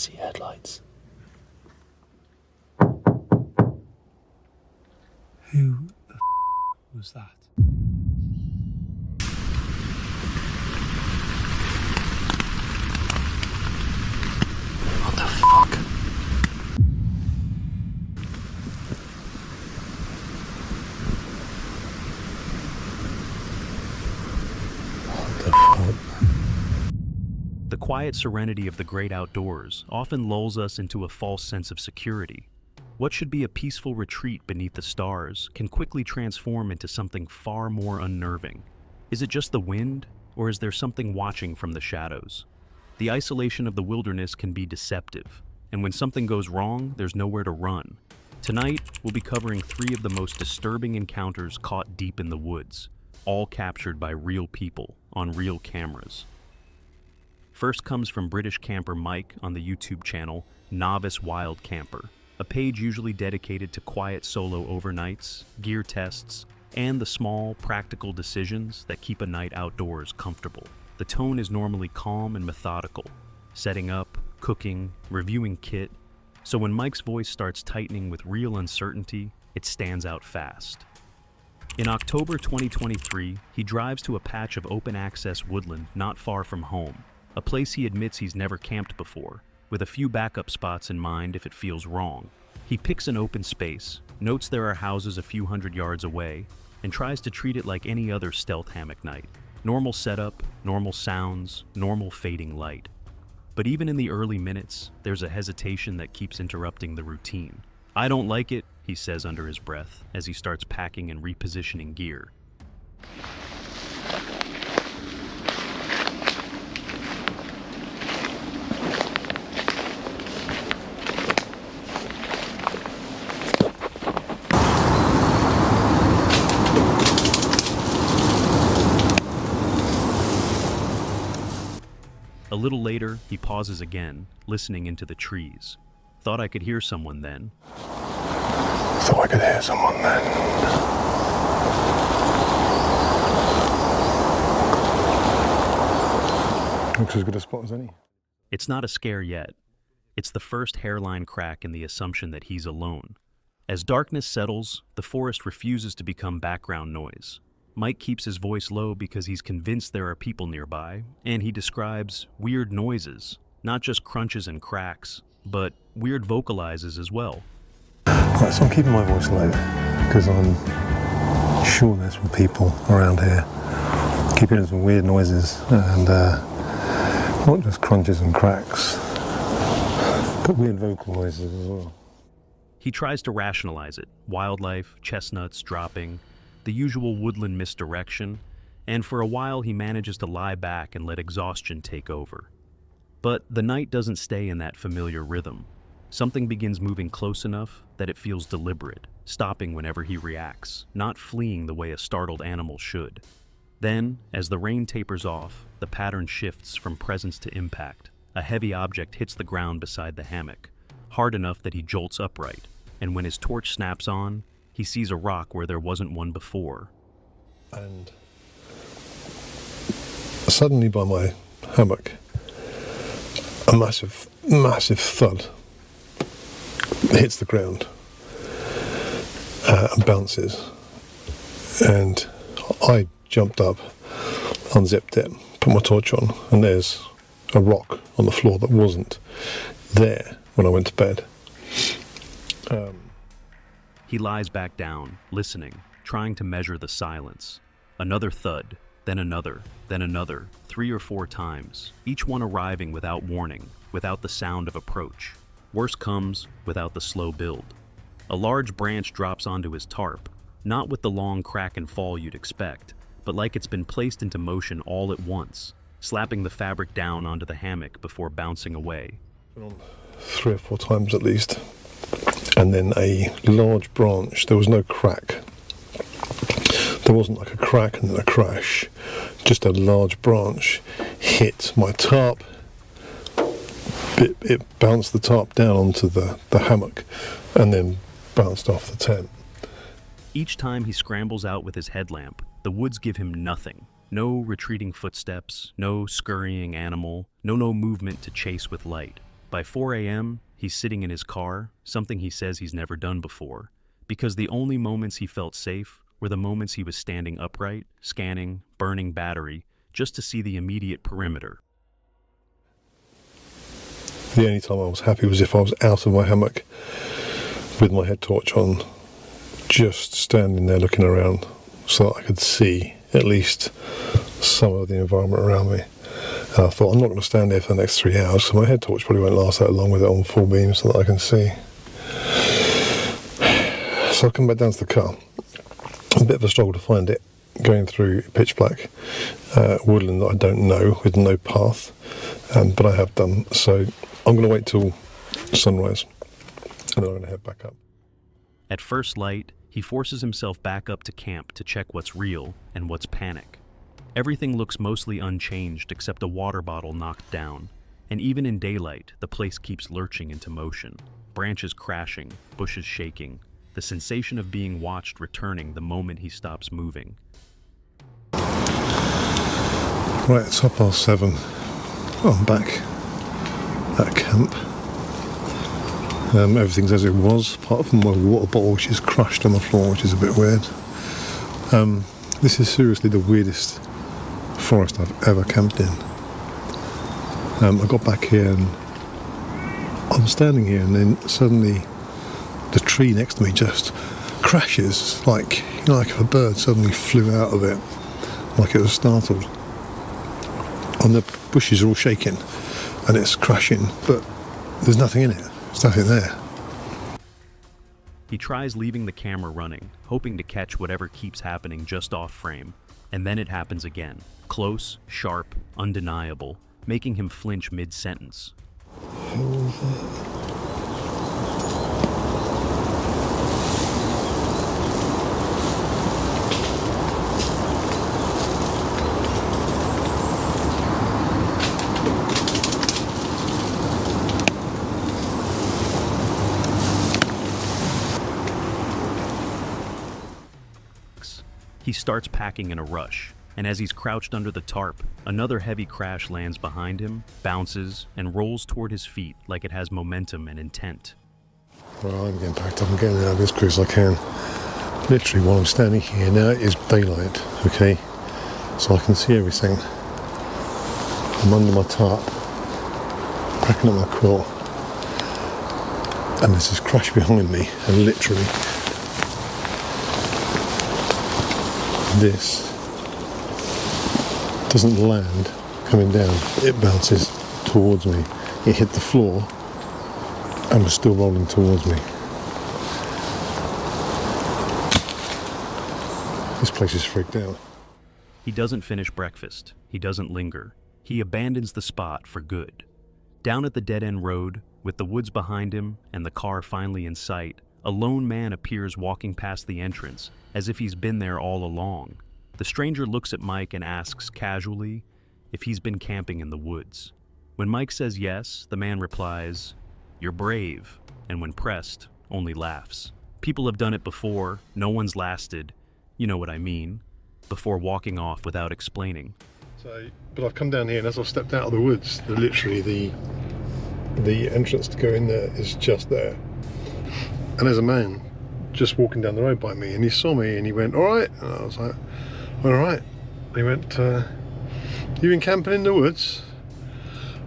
see headlights. Who the was that? What the fuck? The quiet serenity of the great outdoors often lulls us into a false sense of security. What should be a peaceful retreat beneath the stars can quickly transform into something far more unnerving. Is it just the wind, or is there something watching from the shadows? The isolation of the wilderness can be deceptive, and when something goes wrong, there's nowhere to run. Tonight, we'll be covering 3 of the most disturbing encounters caught deep in the woods, all captured by real people on real cameras. First comes from British camper Mike on the YouTube channel Novice Wild Camper, a page usually dedicated to quiet solo overnights, gear tests, and the small, practical decisions that keep a night outdoors comfortable. The tone is normally calm and methodical, setting up, cooking, reviewing kit, so when Mike's voice starts tightening with real uncertainty, it stands out fast. In October 2023, he drives to a patch of open-access woodland not far from home, a place he admits he's never camped before, with a few backup spots in mind if it feels wrong. He picks an open space, notes there are houses a few hundred yards away, and tries to treat it like any other stealth hammock night. Normal setup, normal sounds, normal fading light. But even in the early minutes, there's a hesitation that keeps interrupting the routine. "I don't like it," he says under his breath as he starts packing and repositioning gear. A little later, he pauses again, listening into the trees. "Thought I could hear someone then." Thought I could hear someone then. Looks as good a spot as any. It's not a scare yet. It's the first hairline crack in the assumption that he's alone. As darkness settles, the forest refuses to become background noise. Mike keeps his voice low because he's convinced there are people nearby, and he describes weird noises, not just crunches and cracks, but weird vocalizes as well. Right, so I'm keeping my voice low because I'm sure there's some people around here. Keep hearing some weird noises and not just crunches and cracks, but weird vocal noises as well. He tries to rationalize it: wildlife, chestnuts dropping, the usual woodland misdirection, and for a while he manages to lie back and let exhaustion take over. But the night doesn't stay in that familiar rhythm. Something begins moving close enough that it feels deliberate, stopping whenever he reacts, not fleeing the way a startled animal should. Then, as the rain tapers off, the pattern shifts from presence to impact. A heavy object hits the ground beside the hammock, hard enough that he jolts upright, and when his torch snaps on, he sees a rock where there wasn't one before. And suddenly by my hammock, a massive, massive thud hits the ground and bounces. And I jumped up, unzipped it, put my torch on, and there's a rock on the floor that wasn't there when I went to bed. He lies back down, listening, trying to measure the silence. Another thud, then another, 3 or 4 times, each one arriving without warning, without the sound of approach. Worse comes without the slow build. A large branch drops onto his tarp, not with the long crack and fall you'd expect, but like it's been placed into motion all at once, slapping the fabric down onto the hammock before bouncing away. 3 or 4 times at least. And then a large branch, there was no crack. There wasn't like a crack and then a crash. Just a large branch hit my tarp. It bounced the tarp down onto the hammock and then bounced off the tent. Each time he scrambles out with his headlamp, the woods give him nothing. No retreating footsteps, no scurrying animal, no movement to chase with light. By 4 a.m., he's sitting in his car, something he says he's never done before, because the only moments he felt safe were the moments he was standing upright, scanning, burning battery, just to see the immediate perimeter. The only time I was happy was if I was out of my hammock with my head torch on, just standing there looking around so that I could see at least some of the environment around me. And I thought, I'm not going to stand there for the next 3 hours, so my head torch probably won't last that long with it on full beam so that I can see. So I come back down to the car. A bit of a struggle to find it, going through pitch black woodland that I don't know, with no path, but I have done. So I'm going to wait till sunrise, and then I'm going to head back up. At first light, he forces himself back up to camp to check what's real and what's panic. Everything looks mostly unchanged except a water bottle knocked down, and even in daylight, the place keeps lurching into motion. Branches crashing, bushes shaking, the sensation of being watched returning the moment he stops moving. Right, it's 7:30. I'm back at camp. Everything's as it was, apart from my water bottle, which is crushed on the floor, which is a bit weird. This is seriously the weirdest forest I've ever camped in. I got back here and I'm standing here, and then suddenly the tree next to me just crashes, like if a bird suddenly flew out of it, like it was startled. And the bushes are all shaking and it's crashing, but there's nothing in it. There's nothing there. He tries leaving the camera running, hoping to catch whatever keeps happening just off frame, and then it happens again. Close, sharp, undeniable, making him flinch mid-sentence. He starts packing in a rush, and as he's crouched under the tarp, another heavy crash lands behind him, bounces, and rolls toward his feet like it has momentum and intent. Well, I'm getting packed up and getting out of this as quick as I can. Literally, while I'm standing here now, it is daylight, okay? So I can see everything. I'm under my tarp, packing up my quilt, and there's this crash behind me, and literally, this doesn't land coming down, it bounces towards me. It hit the floor and was still rolling towards me. This place is freaked out. He doesn't finish breakfast. He doesn't linger. He abandons the spot for good. Down at the dead-end road, with the woods behind him and the car finally in sight, a lone man appears walking past the entrance, as if he's been there all along. The stranger looks at Mike and asks casually if he's been camping in the woods. When Mike says yes, the man replies, "You're brave," and when pressed, only laughs. People have done it before, no one's lasted, you know what I mean, before walking off without explaining. But I've come down here, and as I've stepped out of the woods, literally the entrance to go in there is just there. And there's a man just walking down the road by me, and he saw me and he went, "All right," and I was like, "All right." He went, "You been camping in the woods?"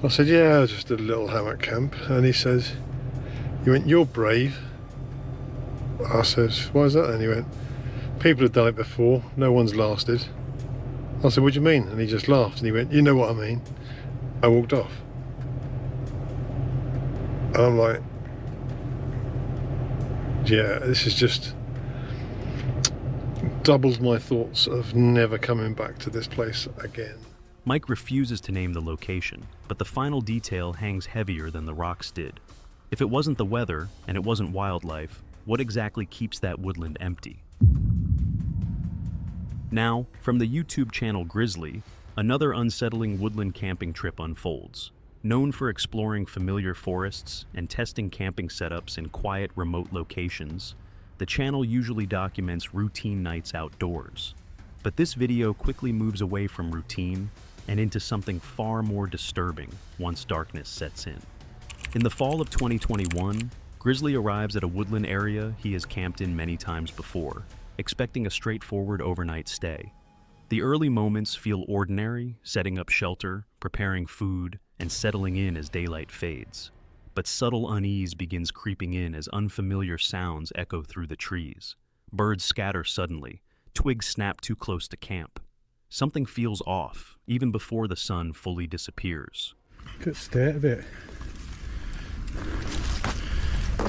I said, "Yeah, I just did a little hammock camp." And he says, he went, "You're brave." I says, "Why is that?" And he went, "People have done it before, no one's lasted." I said, "What do you mean?" And he just laughed and he went, "You know what I mean." I walked off. And I'm like, yeah, this is just doubled my thoughts of never coming back to this place again. Mike refuses to name the location, but the final detail hangs heavier than the rocks did. If it wasn't the weather, and it wasn't wildlife, what exactly keeps that woodland empty? Now, from the YouTube channel Grizzly, another unsettling woodland camping trip unfolds. Known for exploring familiar forests and testing camping setups in quiet, remote locations, the channel usually documents routine nights outdoors. But this video quickly moves away from routine and into something far more disturbing once darkness sets in. In the fall of 2021, Grizzly arrives at a woodland area he has camped in many times before, expecting a straightforward overnight stay. The early moments feel ordinary, setting up shelter, preparing food, and settling in as daylight fades. But subtle unease begins creeping in as unfamiliar sounds echo through the trees. Birds scatter suddenly, twigs snap too close to camp. Something feels off, even before the sun fully disappears. Good state of it.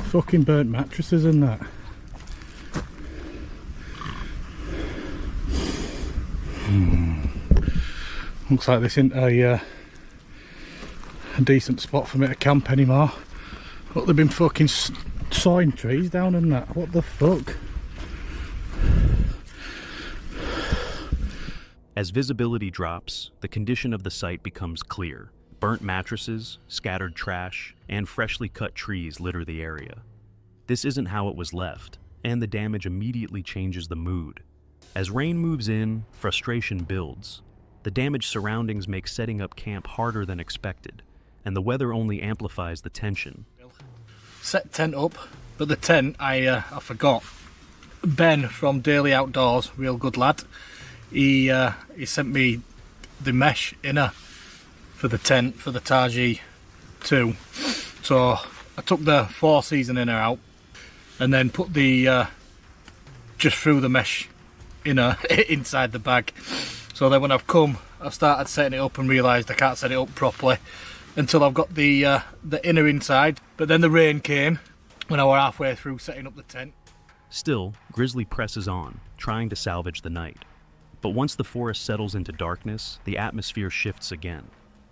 Fucking burnt mattresses and that. Looks like this isn't a decent spot for me to camp anymore. Look, they've been fucking sawing trees down and that. What the fuck? As visibility drops, the condition of the site becomes clear. Burnt mattresses, scattered trash, and freshly cut trees litter the area. This isn't how it was left, and the damage immediately changes the mood. As rain moves in, frustration builds. The damaged surroundings make setting up camp harder than expected, and the weather only amplifies the tension. Set tent up, but the tent I forgot. Ben from Daily Outdoors, real good lad, he sent me the mesh inner for the tent for the Taji 2. So I took the 4-season inner out and then put the just threw the mesh inner inside the bag. So then when I've started setting it up and realised I can't set it up properly until I've got the inner inside. But then the rain came when I were halfway through setting up the tent. Still, Grizzly presses on, trying to salvage the night. But once the forest settles into darkness, the atmosphere shifts again.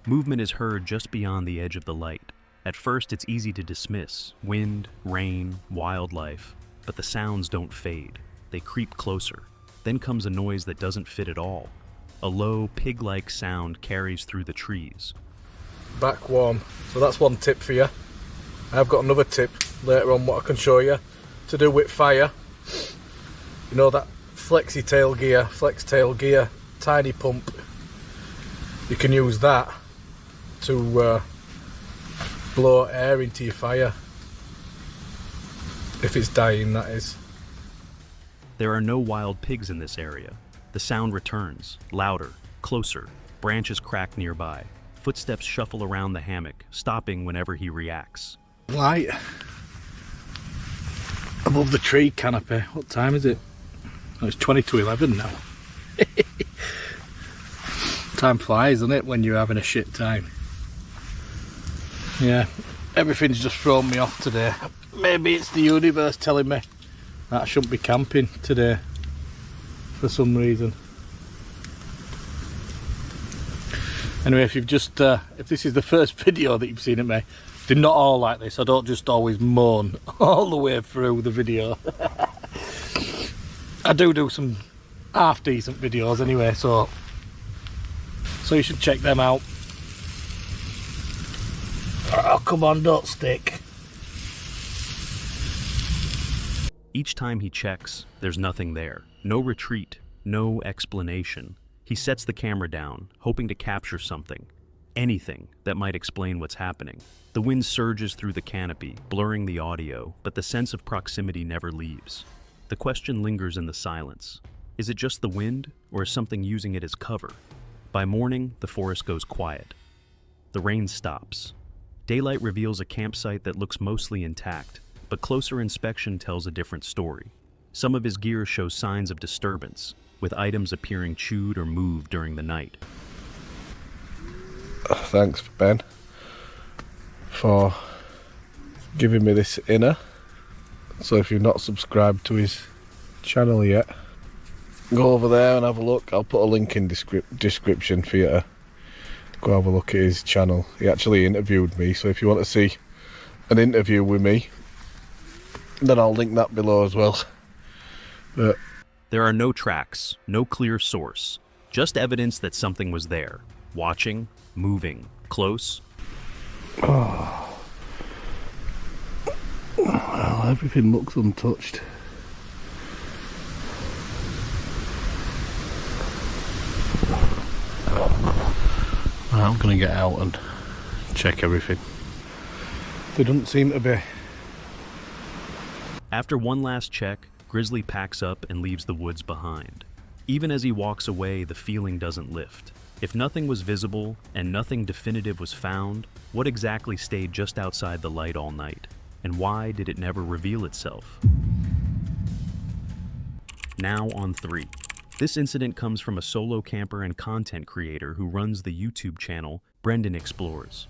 Movement is heard just beyond the edge of the light. At first, it's easy to dismiss wind, rain, wildlife, but the sounds don't fade. They creep closer. Then comes a noise that doesn't fit at all. A low, pig-like sound carries through the trees. Back warm. So that's one tip for you. I've got another tip later on what I can show you to do with fire. You know that flex tail gear, tiny pump. You can use that to blow air into your fire. If it's dying, that is. There are no wild pigs in this area. The sound returns, louder, closer. Branches crack nearby. Footsteps shuffle around the hammock, stopping whenever he reacts. Light above the tree canopy. What time is it? Oh, it's 20 to 11 now. Time flies, doesn't it, when you're having a shit time? Yeah, everything's just thrown me off today. Maybe it's the universe telling me that I shouldn't be camping today for some reason. Anyway, if this is the first video that you've seen of me, they're not all like this. I don't just always moan all the way through the video. I do some half decent videos anyway, so you should check them out. Oh, come on, don't stick. Each time he checks, there's nothing there. No retreat, no explanation. He sets the camera down, hoping to capture something. Anything that might explain what's happening. The wind surges through the canopy, blurring the audio, but the sense of proximity never leaves. The question lingers in the silence. Is it just the wind, or is something using it as cover? By morning, the forest goes quiet. The rain stops. Daylight reveals a campsite that looks mostly intact, but closer inspection tells a different story. Some of his gear shows signs of disturbance, with items appearing chewed or moved during the night. Thanks, Ben, for giving me this inner. So if you've not subscribed to his channel yet, go over there and have a look. I'll put a link in description for you to go have a look at his channel. He actually interviewed me, so if you want to see an interview with me, then I'll link that below as well. But there are no tracks, no clear source, just evidence that something was there, watching, moving, close. Oh. Well, everything looks untouched. I'm gonna get out and check everything. There doesn't seem to be. After one last check, Grizzly packs up and leaves the woods behind. Even as he walks away, the feeling doesn't lift. If nothing was visible and nothing definitive was found, what exactly stayed just outside the light all night? And why did it never reveal itself? Now on 3. This incident comes from a solo camper and content creator who runs the YouTube channel Brendan Explores.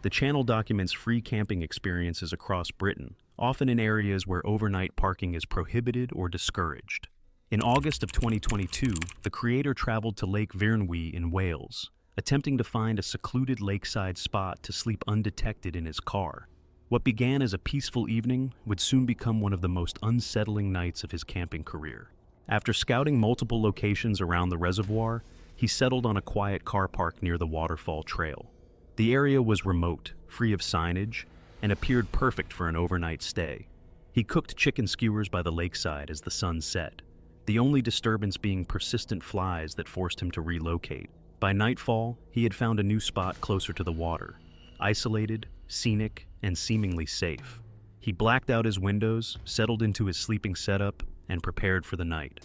The channel documents free camping experiences across Britain, often in areas where overnight parking is prohibited or discouraged. In August of 2022, the creator traveled to Lake Vyrnwy in Wales, attempting to find a secluded lakeside spot to sleep undetected in his car. What began as a peaceful evening would soon become one of the most unsettling nights of his camping career. After scouting multiple locations around the reservoir, he settled on a quiet car park near the waterfall trail. The area was remote, free of signage, and appeared perfect for an overnight stay. He cooked chicken skewers by the lakeside as the sun set, the only disturbance being persistent flies that forced him to relocate. By nightfall, he had found a new spot closer to the water, isolated, scenic, and seemingly safe. He blacked out his windows, settled into his sleeping setup, and prepared for the night.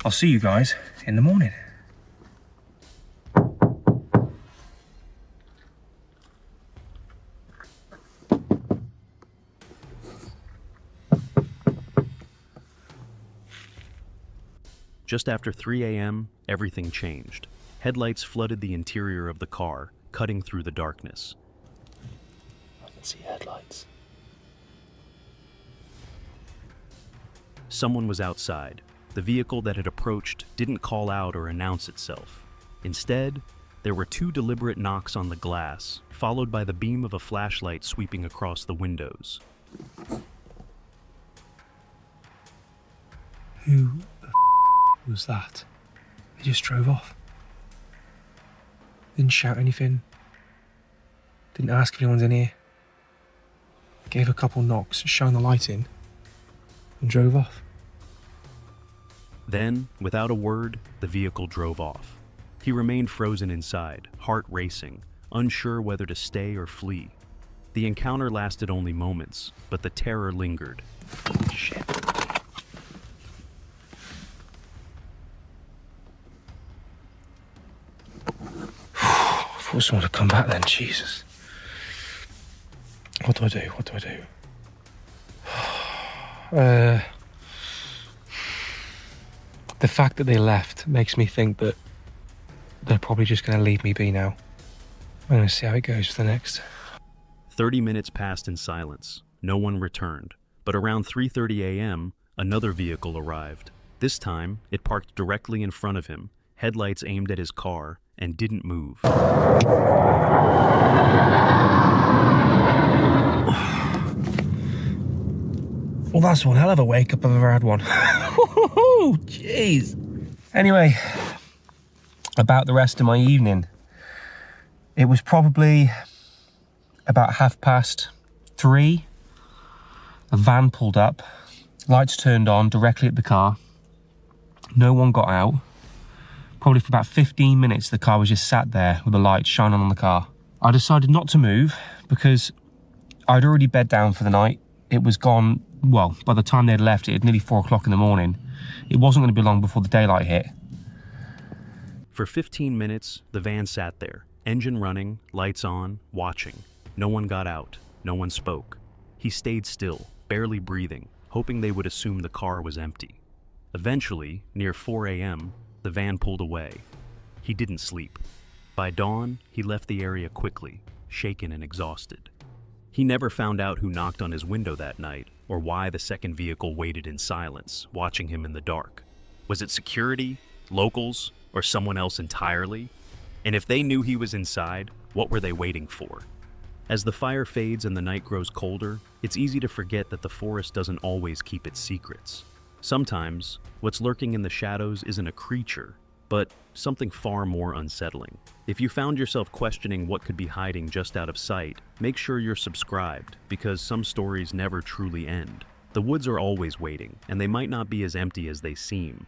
I'll see you guys in the morning. Just after 3 a.m., everything changed. Headlights flooded the interior of the car, cutting through the darkness. I can see headlights. Someone was outside. The vehicle that had approached didn't call out or announce itself. Instead, there were 2 deliberate knocks on the glass, followed by the beam of a flashlight sweeping across the windows. Who the was that? They just drove off. Didn't shout anything. Didn't ask if anyone's in here. Gave a couple knocks, shone the light in, and drove off. Then, without a word, the vehicle drove off. He remained frozen inside, heart racing, unsure whether to stay or flee. The encounter lasted only moments, but the terror lingered. Shit. I thought someone would come back then, Jesus. What do I do? What do I do? The fact that they left makes me think that they're probably just going to leave me be now. I'm going to see how it goes for the next. 30 minutes passed in silence. No one returned. But around 3:30 a.m., another vehicle arrived. This time, it parked directly in front of him, headlights aimed at his car, and didn't move. Well, that's one hell of a wake-up I've ever had one. Jeez. Anyway, about the rest of my evening. It was probably about 3:30. A van pulled up, lights turned on directly at the car. No one got out. Probably for about 15 minutes, the car was just sat there with the lights shining on the car. I decided not to move because I'd already bed down for the night. It was gone, well, by the time they'd left, it had nearly 4 o'clock in the morning. It wasn't going to be long before the daylight hit. For 15 minutes, the van sat there, engine running, lights on, watching. No one got out. No one spoke. He stayed still, barely breathing, hoping they would assume the car was empty. Eventually, near 4 a.m., the van pulled away. He didn't sleep. By dawn, he left the area quickly, shaken and exhausted. He never found out who knocked on his window that night, or why the second vehicle waited in silence, watching him in the dark. Was it security, locals, or someone else entirely? And if they knew he was inside, what were they waiting for? As the fire fades and the night grows colder, it's easy to forget that the forest doesn't always keep its secrets. Sometimes, what's lurking in the shadows isn't a creature, but something far more unsettling. If you found yourself questioning what could be hiding just out of sight, make sure you're subscribed, because some stories never truly end. The woods are always waiting, and they might not be as empty as they seem,